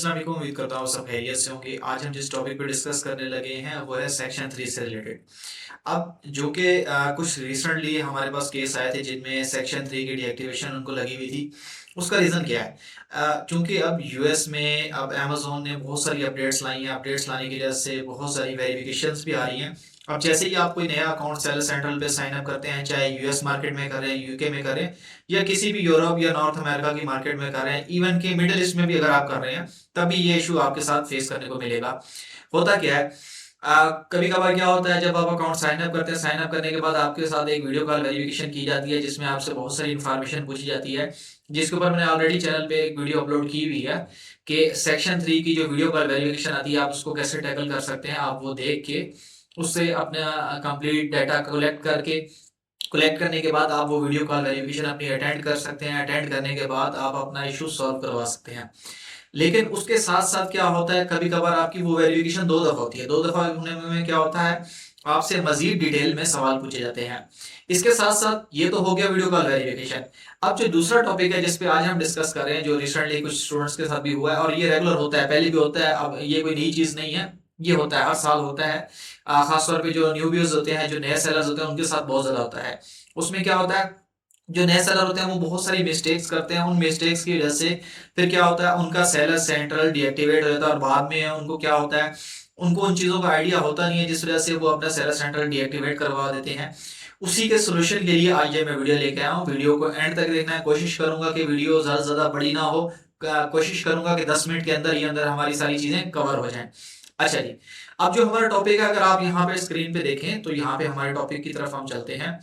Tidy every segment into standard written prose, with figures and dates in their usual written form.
अस्सलाम वालेकुम। उम्मीद करता हूँ सब खैरियत से होंगे। आज हम जिस टॉपिक पे डिस्कस करने लगे हैं वो है सेक्शन 3 से रिलेटेड। अब जो कि कुछ रिसेंटली हमारे पास केस आए थे जिनमें सेक्शन 3 की डीएक्टिवेशन उनको लगी हुई थी। उसका रीज़न क्या है? चूंकि अब यूएस में अब अमेजोन ने बहुत सारी अपडेट्स लाई हैं। अपडेट्स लाने की वजह से बहुत सारी वेरिफिकेशंस भी आ रही हैं। अब जैसे ही आप कोई नया अकाउंट सेलर सेंट्रल पे साइन अप करते हैं, चाहे यूएस मार्केट में करें, यूके में करें, या किसी भी यूरोप या नॉर्थ अमेरिका की मार्केट में कर रहे हैं, इवन कि मिडिल ईस्ट में भी अगर आप कर रहे हैं, तभी ये इशू आपके साथ फेस करने को मिलेगा। होता क्या है, कभी कभार क्या होता है, जब आप अकाउंट साइन अप करते हैं, साइन अप करने के बाद आपके साथ एक वीडियो कॉल वेरिफिकेशन की जाती है जिसमें आपसे बहुत सारी इन्फॉर्मेशन पूछी जाती है, जिसके ऊपर मैंने ऑलरेडी चैनल पे एक वीडियो अपलोड की हुई है कि सेक्शन 3 की जो वीडियो कॉल वेरिफिकेशन आती है आप उसको कैसे टैकल कर सकते हैं। आप वो देख के उससे अपना कंप्लीट डाटा कलेक्ट करने के बाद आप वो वीडियो कॉल वेरिफिकेशन अपनी अटेंड कर सकते हैं। अटेंड करने के बाद आप अपना इशू सॉल्व करवा सकते हैं। लेकिन उसके साथ साथ क्या होता है, कभी कभार आपकी वो वेरिफिकेशन 2 दफा होती है। 2 दफा होने में क्या होता है, आपसे मजीद डिटेल में सवाल पूछे जाते हैं। इसके साथ साथ ये तो हो गया वीडियो कॉल वेरिफिकेशन। अब जो दूसरा टॉपिक है जिसपे आज हम डिस्कस कर रहे हैं, जो रिसेंटली कुछ स्टूडेंट्स के साथ भी हुआ है और ये रेगुलर होता है, पहले भी होता है, अब ये कोई नई चीज नहीं है, ये होता है, हर साल होता है। खासतौर पे जो न्यूबीज होते हैं, जो नए सेलर्स होते हैं, उनके साथ बहुत ज्यादा होता है। उसमें क्या होता है, जो नए सेलर होते हैं वो बहुत सारी मिस्टेक्स करते हैं। उन मिस्टेक्स की वजह से फिर क्या होता है, उनका सेलर सेंट्रल डीएक्टिवेट हो जाता है और बाद में उनको क्या होता है, उनको उन चीज़ों का आइडिया होता नहीं है, जिस वजह से वो अपना सेलर सेंट्रल डीएक्टिवेट करवा देते हैं। उसी के सोल्यूशन के लिए आज ये मैं वीडियो लेके आया हूँ। वीडियो को एंड तक देखना है। कोशिश करूंगा कि वीडियो ज़्यादा से ज़्यादा बड़ी ना हो। कोशिश करूंगा कि 10 मिनट के अंदर ही अंदर हमारी सारी चीज़ें कवर हो जाएं। अच्छा जी, अब जो हमारा टॉपिक है, अगर आप यहाँ पे स्क्रीन पे देखें तो यहाँ पे हमारे टॉपिक की तरफ हम चलते हैं,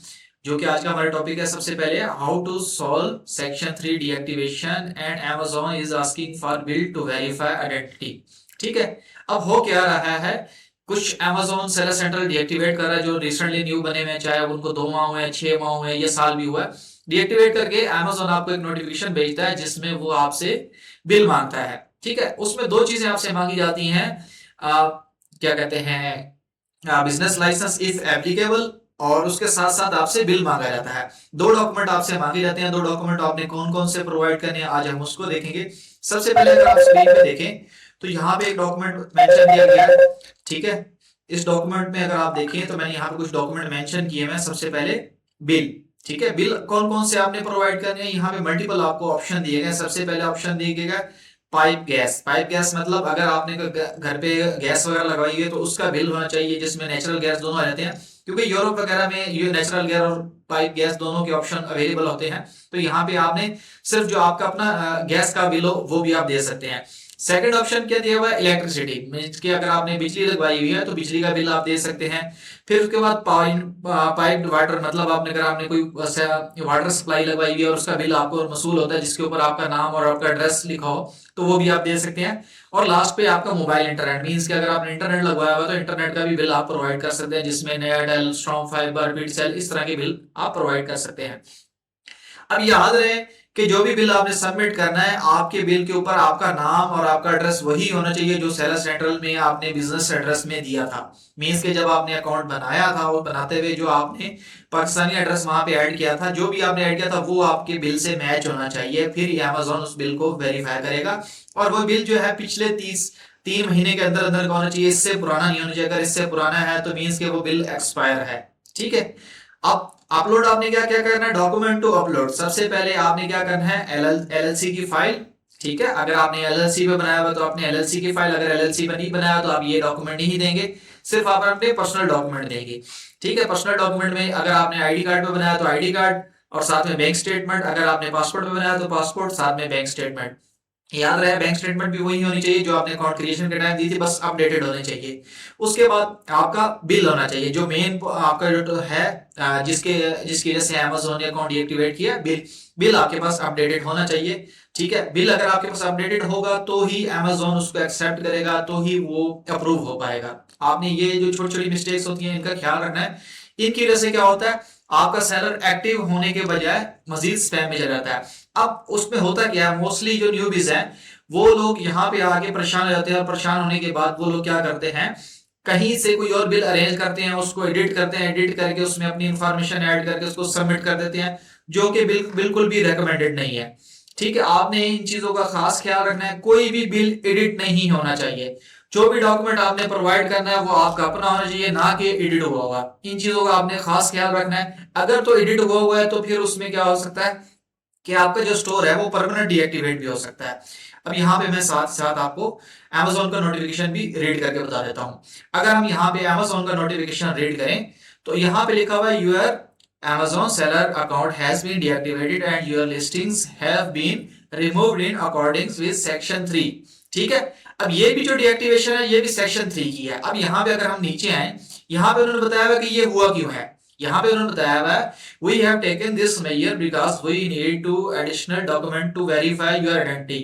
जो कि आज का हमारा टॉपिक है। सबसे पहले, how to solve section 3 deactivation and Amazon is asking for bill to verify identity. ठीक है, अब हो क्या रहा है, कुछ अमेजोन सेलर सेंट्रल डीएक्टिवेट कर रहा है, जो रिसेंटली न्यू बने हुए हैं, चाहे उनको 2 माह हुए हैं, 6 माह हुए हैं, या साल भी हुआ है। डीएक्टिवेट करके अमेजोन आपको एक नोटिफिकेशन भेजता है जिसमें वो आपसे बिल मांगता है। ठीक है, उसमें 2 चीजें आपसे मांगी जाती हैं। क्या कहते हैं, बिजनेस लाइसेंस इफ एप्लीकेबल, और उसके साथ साथ आपसे बिल मांगा जाता है। 2 डॉक्यूमेंट आपसे मांगे जाते हैं। 2 डॉक्यूमेंट आपने कौन कौन से प्रोवाइड करने हैं, आज हम उसको देखेंगे। सबसे पहले अगर आप स्क्रीन पे देखें तो यहाँ पे एक डॉक्यूमेंट मेंशन किया गया है। ठीक है, इस डॉक्यूमेंट में अगर आप देखें तो मैंने यहाँ पे कुछ डॉक्यूमेंट मेंशन किए हैं। सबसे पहले बिल। ठीक है, बिल कौन कौन से आपने प्रोवाइड करने हैं, यहाँ पे मल्टीपल आपको ऑप्शन दिए गए। सबसे पहले ऑप्शन दिए गए पाइप गैस। पाइप गैस मतलब अगर आपने घर पे गैस वगैरह लगवाई है तो उसका बिल होना चाहिए, जिसमें नेचुरल गैस दोनों आ जाते हैं, क्योंकि यूरोप वगैरह में ये नेचुरल गैस और पाइप गैस दोनों के ऑप्शन अवेलेबल होते हैं। तो यहाँ पे आपने सिर्फ जो आपका अपना गैस का बिल हो वो भी आप दे सकते हैं। सेकंड ऑप्शन क्या दिया हुआ है, इलेक्ट्रिसिटी, मींस कि अगर आपने बिजली लगवाई हुई है तो बिजली का बिल आप दे सकते हैं। फिर उसके बाद पाइप्ड वाटर, मतलब आपने अगर आपने कोई वाटर सप्लाई लगवाई हुई है और उसका बिल आपको मसूल होता है, जिसके ऊपर आपका नाम और आपका एड्रेस लिखा हो, तो वो भी आप दे सकते हैं। और लास्ट पे आपका मोबाइल इंटरनेट, मींस कि अगर आपने इंटरनेट लगवाया हुआ तो इंटरनेट का भी बिल आप प्रोवाइड कर सकते हैं, जिसमें एयरटेल, स्ट्रॉन्ग फाइबर, बीटसेल, इस तरह के बिल आप प्रोवाइड कर सकते हैं। अब याद रहे कि जो भी बिल आपने सबमिट करना है, आपके बिल के ऊपर आपका नाम और आपका एड्रेस वही होना चाहिए जो सेलर सेंट्रल में आपने बिजनेस एड्रेस में दिया था। मींस के जब आपने अकाउंट बनाया था, वो बनाते हुए जो आपने पाकिस्तानी एड्रेस वहां पे ऐड किया था, जो भी आपने ऐड किया था वो आपके बिल से मैच होना चाहिए। फिर ये अमेजोन उस बिल को वेरीफाई करेगा। और वो बिल जो है पिछले 3 महीने के अंदर अंदर का होना चाहिए, इससे पुराना नहीं होना चाहिए। अगर इससे पुराना है तो मीन्स के वो बिल एक्सपायर है। ठीक है, अब अपलोड आपने क्या क्या करना है, डॉक्यूमेंट टू अपलोड। सबसे पहले आपने क्या करना है, एलएलसी की फाइल। ठीक है, अगर आपने एलएलसी पे बनाया हुआ तो आपने एलएलसी की फाइल, अगर एलएलसी पे नहीं बनाया तो आप ये डॉक्यूमेंट नहीं देंगे, सिर्फ आप अपने पर्सनल डॉक्यूमेंट देंगे। ठीक है, पर्सनल डॉक्यूमेंट में अगर आपने आईडी कार्ड पे बनाया तो आईडी कार्ड और साथ में बैंक स्टेटमेंट, अगर आपने पासपोर्ट पे बनाया तो पासपोर्ट, साथ में बैंक स्टेटमेंट। याद रहे, बैंक स्टेटमेंट भी वही होनी चाहिए जो आपने अकाउंट क्रिएशन के टाइम दी थी, बस अपडेटेड होने चाहिए। उसके बाद आपका बिल होना चाहिए, जो मेन आपका जो तो है, जिसके जिसकी वजह से अमेजोन ने अकाउंट डीएक्टिवेट किया, बिल। बिल आपके पास अपडेटेड होना चाहिए। ठीक है, बिल अगर आपके पास अपडेटेड होगा तो ही अमेजोन उसको एक्सेप्ट करेगा, तो ही वो अप्रूव हो पाएगा। आपने ये जो छोटी छोटी मिस्टेक्स होती हैं इनका ख्याल रखना है। इनकी वजह से क्या होता है, आपका सेलर एक्टिव होने के बजाय मजीद स्पैम में चला जाता है। अब उसमें होता क्या है, मोस्टली जो न्यूबीज हैं वो लोग यहाँ पे आके परेशान हो जाते हैं, और परेशान होने के बाद वो लोग क्या करते हैं, कहीं से कोई और बिल अरेंज करते हैं, उसको एडिट करते हैं, एडिट करके उसमें अपनी इंफॉर्मेशन ऐड करके उसको सबमिट कर देते हैं, जो कि बिल्कुल भी रेकमेंडेड नहीं है। ठीक है, आपने इन चीजों का खास ख्याल रखना है। कोई भी बिल एडिट नहीं होना चाहिए। जो भी डॉक्यूमेंट आपने प्रोवाइड करना है वो आपका अपना होना चाहिए, ना कि एडिट हुआ होगा। इन चीजों का आपने खास ख्याल रखना है। अगर तो एडिट हुआ हुआ है तो फिर उसमें क्या हो सकता है कि आपका जो स्टोर है वो परमानेंट डीएक्टिवेट भी हो सकता है। अब यहाँ पे मैं साथ साथ आपको Amazon का नोटिफिकेशन भी रीड करके बता देता हूँ। अगर हम यहाँ पे Amazon का नोटिफिकेशन रीड करें तो यहाँ पे लिखा हुआ है your Amazon seller account has been deactivated and your listings have been removed in accordance with section 3। ठीक है, अब ये भी जो डीएक्टिवेशन है ये भी सेक्शन 3 की है। अब यहाँ पे अगर हम नीचे आए, यहाँ पे उन्होंने बताया हुआ कि ये हुआ क्यों है। यहाँ पे उन्होंने बताया हुआ है we have taken this measure because we need to additional document to verify your identity।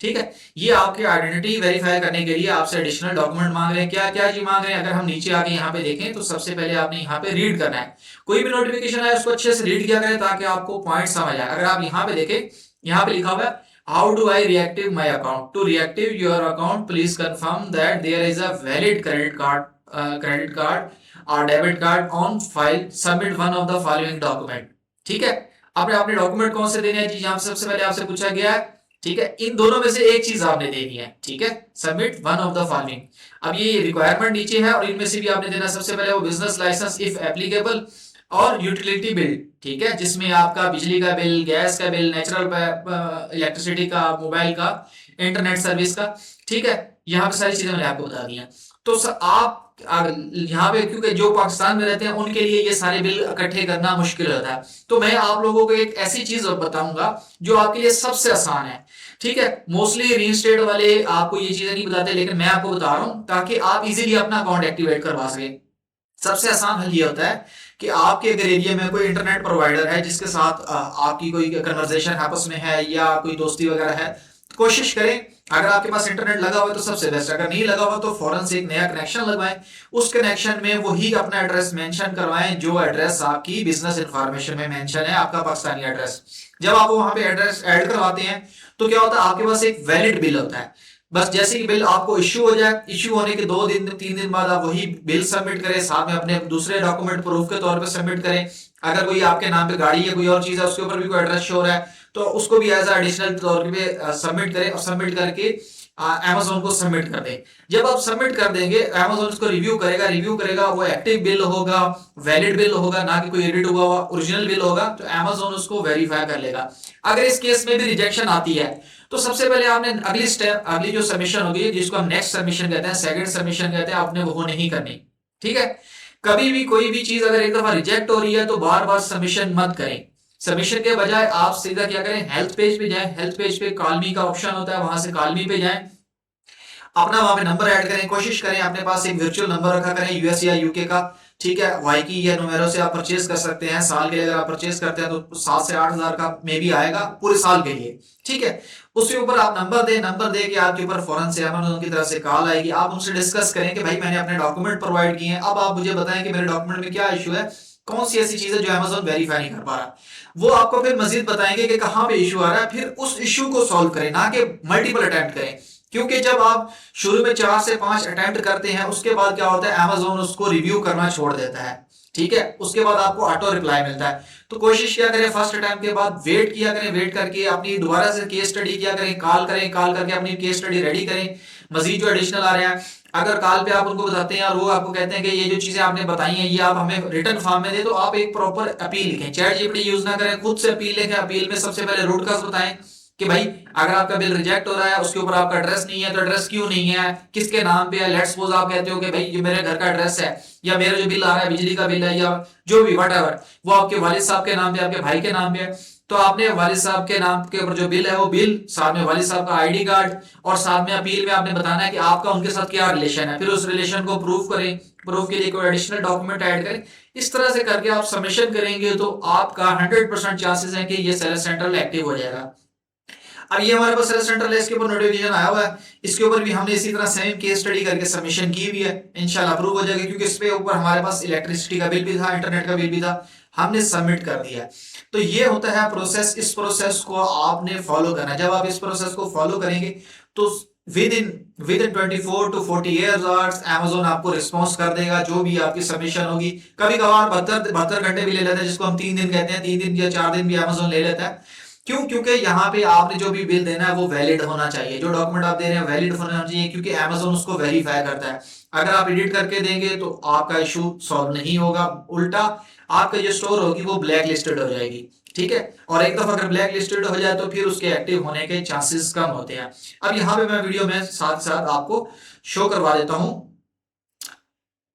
ठीक है, ये आपकी आइडेंटिटी वेरीफाई करने के लिए आपसे एडिशनल डॉक्यूमेंट मांग रहे हैं। क्या क्या जी मांग रहे हैं, अगर हम नीचे आके यहाँ पे देखें तो सबसे पहले आपने यहाँ पे रीड करना है। कोई भी नोटिफिकेशन है उसको अच्छे से रीड किया करें ताकि आपको पॉइंट समझ आए। अगर आप यहाँ पे देखें, यहाँ पे लिखा हुआ है how do I reactive my account, to reactive your account please confirm that there is a valid credit card और debit card on file, submit one of the following document. ठीक है, आपने अपने डॉक्यूमेंट कौन से देने हैं जी, यहाँ सबसे पहले आपसे पूछा गया है। ठीक है, इन दोनों में से एक चीज आपने देनी है। ठीक है, submit one of the following. अब ये रिक्वायरमेंट नीचे है और इनमें से भी आपने देना सबसे पहले वो बिजनेस लाइसेंस इफ एप्लीकेबल और यूटिलिटी बिल। ठीक है, जिसमें आपका बिजली का बिल, गैस का बिल, नेचुरल इलेक्ट्रिसिटी का, मोबाइल का, इंटरनेट सर्विस का। ठीक है, यहाँ पे सारी चीजें मैंने आपको बता दी हैं। तो आप यहाँ पे क्योंकि जो पाकिस्तान में रहते हैं उनके लिए ये सारे बिल इकट्ठे करना मुश्किल होता है, तो मैं आप लोगों को एक ऐसी चीज बताऊंगा जो आपके लिए सबसे आसान है। ठीक है, मोस्टली रियल एस्टेट वाले आपको ये चीजें नहीं बताते, लेकिन मैं आपको बता रहा हूं ताकि आप इजीली अपना अकाउंट एक्टिवेट करवा सके। सबसे आसान हल ये होता है कि आपके अगर एरिया में कोई इंटरनेट प्रोवाइडर है जिसके साथ आपकी कोई कन्वर्सेशन आपस में है या कोई दोस्ती वगैरह है, तो कोशिश करें अगर आपके पास इंटरनेट लगा हुआ है तो सबसे बेस्ट। अगर नहीं लगा हुआ तो फौरन से एक नया कनेक्शन लगवाएं। उस कनेक्शन में वही अपना एड्रेस मेंशन करवाएं जो एड्रेस आपकी बिजनेस इंफॉर्मेशन में मेंशन है, आपका पाकिस्तानी एड्रेस। जब आप वहां पे एड्रेस ऐड करवाते हैं तो क्या होता है, आपके पास एक वैलिड बिल होता है। बस जैसे कि बिल आपको इश्यू हो जाए, इश्यू होने के 2 दिन 3 दिन बाद आप वही बिल सबमिट करें, साथ में अपने दूसरे डॉक्यूमेंट प्रूफ के तौर पे सबमिट करें। अगर कोई आपके नाम पे गाड़ी या कोई और चीज है उसके ऊपर भी कोई एड्रेस शो हो रहा है तो उसको भी एज एडिशनल तौर पे सबमिट करें और सबमिट करके Amazon को सबमिट कर दें। जब आप सबमिट कर देंगे Amazon उसको रिव्यू करेगा, वो एक्टिव बिल होगा, वैलिड बिल होगा, ना कि कोई एडिट हुआ हुआ ओरिजिनल बिल होगा, तो Amazon उसको वेरीफाई कर लेगा। अगर इस केस में भी रिजेक्शन आती है तो सबसे पहले आपने अगली जो सबमिशन होगी जिसको हम नेक्स्ट सबमिशन कहते हैं, सेकंड सबमिशन कहते हैं, आपने वो नहीं करनी। ठीक है, कभी भी कोई भी चीज अगर एक दफा रिजेक्ट हो रही है तो बार बार सबमिशन मत करें। सबमिशन के बजाय आप सीधा क्या करें, हेल्थ पेज पे जाएं। हेल्थ पेज पे कॉलमी का ऑप्शन होता है, वहां से कॉलमी पे जाएं, अपना वहां पे नंबर ऐड करें। कोशिश करें अपने पास एक वर्चुअल नंबर रखा करें यूएस या यूके का। ठीक है, वाई की या नुमेरो से आप परचेज कर सकते हैं। साल के लिए अगर आप परचेज करते हैं तो 7 से 8 हजार का मे भी आएगा पूरे साल के लिए। ठीक है, उसके ऊपर आप नंबर दे के आपके ऊपर फौरन से Amazon की तरफ से कॉल आएगी। आप उनसे डिस्कस करें कि भाई मैंने अपने डॉक्यूमेंट प्रोवाइड किए हैं, अब आप मुझे बताएं कि मेरे डॉक्यूमेंट में क्या इशू है, कौन सी ऐसी चीज है जो Amazon वेरीफाई नहीं कर पा रहा। वो आपको फिर मजीद बताएंगे कि कहां पे इशू आ रहा है, फिर उस इशू को सॉल्व करें, ना कि मल्टीपल अटेम्प्ट करें। क्योंकि जब आप शुरू में 4 से 5 अटेम्प्ट करते हैं उसके बाद क्या होता है, Amazon उसको रिव्यू करना छोड़ देता है। ठीक है, उसके बाद आपको ऑटो रिप्लाई मिलता है। तो कोशिश किया करें फर्स्ट अटेम्प्ट के बाद वेट किया करें, वेट करके अपनी दोबारा से केस स्टडी किया करें, कॉल करके अपनी केस स्टडी रेडी करें। मजीद जो एडिशनल आ रहे हैं अगर कॉल पे आप उनको बताते हैं और वो आपको कहते हैं कि ये जो चीजें आपने बताई हैं ये आप हमें रिटर्न फॉर्म में दे, तो आप एक प्रॉपर अपील लिखें। चैट जीपीटी यूज ना करें, खुद से अपील लिखें। अपील में सबसे पहले रूट कॉज बताएं कि भाई अगर आपका बिल रिजेक्ट हो रहा है उसके ऊपर आपका एड्रेस नहीं है तो एड्रेस क्यों नहीं है, किसके नाम पे है। लेट्स सपोज आप कहते हो कि भाई ये मेरे घर का एड्रेस है या मेरा जो बिल आ रहा है बिजली का बिल है या जो भी व्हाटएवर वो आपके वालिद साहब के नाम पे, आपके भाई के नाम पे है, तो आपने वालिद साहब के नाम के ऊपर जो बिल है वो बिल, साथ में वालिद साहब का आईडी कार्ड और साथ में अपील में आपने बताना है कि आपका उनके साथ क्या रिलेशन है। फिर उस रिलेशन को प्रूफ करें, प्रूफ के लिए कोई एडिशनल डॉक्यूमेंट ऐड करें। इस तरह से करके आप सबमिशन करेंगे तो आपका 100% चांसेस है कि ये सेलर सेंट्रल एक्टिव हो जाएगा। अब ये हमारे पास सेलर सेंट्रल है, इसके ऊपर नोटिफिकेशन आया हुआ है, इसके ऊपर भी हमने इसी तरह सेम केस स्टडी करके सबमिशन की हुई है। इंशाल्लाह अप्रूव हो जाएगा क्योंकि इस पे ऊपर हमारे पास इलेक्ट्रिसिटी का बिल भी था, इंटरनेट का बिल भी था, हमने सबमिट कर दिया। तो ये होता है प्रोसेस। इस प्रोसेस को आपने फॉलो करना है। जब आप इस प्रोसेस को फॉलो करेंगे तो with in 24 to 48 hours Amazon आपको रिस्पॉन्स कर देगा जो भी आपकी सबमिशन होगी। कभी कभार 72 घंटे भी ले लेता है, जिसको हम 3 दिन कहते हैं, 3 दिन या 4 दिन भी Amazon ले लेता है। क्यों? क्योंकि यहाँ पे आपने जो भी बिल देना है वो वैलिड होना चाहिए, जो डॉक्यूमेंट आप दे रहे हैं वैलिड होना चाहिए, क्योंकि अमेजोन उसको वेरीफाई करता है। अगर आप एडिट करके देंगे तो आपका इशू सॉल्व नहीं होगा, उल्टा आपका जो स्टोर होगी वो ब्लैक लिस्टेड हो जाएगी। ठीक है, और एक दफा अगर ब्लैक लिस्टेड हो जाए तो फिर उसके एक्टिव होने के चांसेस कम होते हैं। अब यहाँ पे मैं वीडियो में साथ साथ आपको शो करवा देता हूँ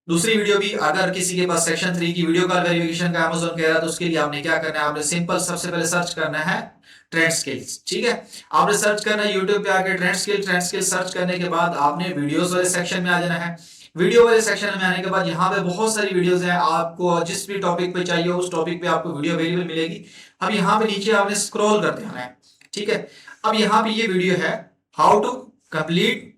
दूसरी वीडियो भी। अगर किसी के पास सेक्शन 3 की वीडियो कॉल वेरिफिकेशन का अमेज़न कह रहा है तो उसके लिए आपने क्या करना है, आपने सिंपल सबसे पहले सर्च करना है ट्रेंड स्किल्स। ठीक है, आपने सर्च करना है यूट्यूब पे आके ट्रेंड स्किल सर्च करने के बाद आपने वीडियोस वाले सेक्शन में आ जाना है। वीडियो वाले सेक्शन में आने के बाद यहाँ पे बहुत सारी वीडियोस हैं, आपको जिस भी टॉपिक पे चाहिए उस टॉपिक पे आपको वीडियो अवेलेबल मिलेगी। अब यहाँ पे नीचे आपने स्क्रॉल करते आना है। ठीक है, अब यहाँ पे ये वीडियो है हाउ टू कंप्लीट,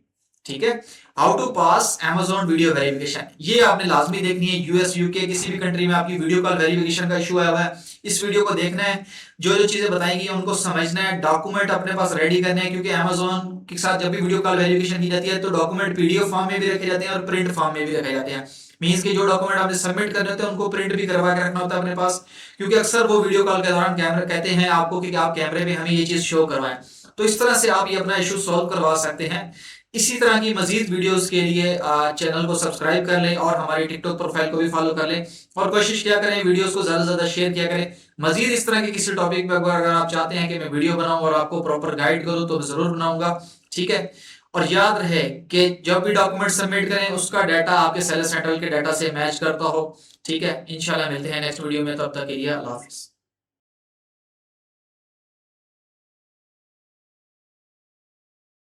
ठीक है, how to pass Amazon video verification. ये आपने लाजमी देखनी है, यूएस यूके किसी भी कंट्री में आपकी वीडियो कॉल वेरिफिकेशन का इशू आया हुआ है, इस वीडियो को देखना है, जो जो चीजें बताएंगी उनको समझना है, डॉक्यूमेंट अपने पास रेडी करने हैं, क्योंकि Amazon के साथ जब भी वीडियो कॉल वेरिफिकेशन की जाती है तो डॉक्यूमेंट पीडीएफ फॉर्म में भी रखे जाते हैं और प्रिंट फॉर्म में भी रखे जाते हैं। मीन्स के जो डॉक्यूमेंट आपने सबमिट करने होते हैं उनको प्रिंट भी करवा के रखना होता है अपने पास, क्योंकि अक्सर वो वीडियो कॉल के दौरान कैमरा कहते हैं आपको कि आप कैमरे में हमें ये चीज शो करवाएं। तो इस तरह से आप ये अपना इशू सॉल्व करवा सकते हैं। इसी तरह की मजीद वीडियोस के लिए चैनल को सब्सक्राइब कर लें और हमारी टिकटॉक प्रोफाइल को भी फॉलो कर लें, और कोशिश किया करें वीडियोस को ज्यादा से ज्यादा शेयर किया करें। मजीद इस तरह के किसी टॉपिक पर अगर आप चाहते हैं कि मैं वीडियो बनाऊं और आपको प्रॉपर गाइड करूं तो मैं जरूर बनाऊंगा। ठीक है, और याद रहे कि जब भी डॉक्यूमेंट सबमिट करें उसका डाटा आपके सेलर सेंट्रल के डाटा से मैच करता हो। ठीक है, इंशाल्लाह मिलते हैं नेक्स्ट वीडियो में, तब तक के लिए अल्लाह हाफिज।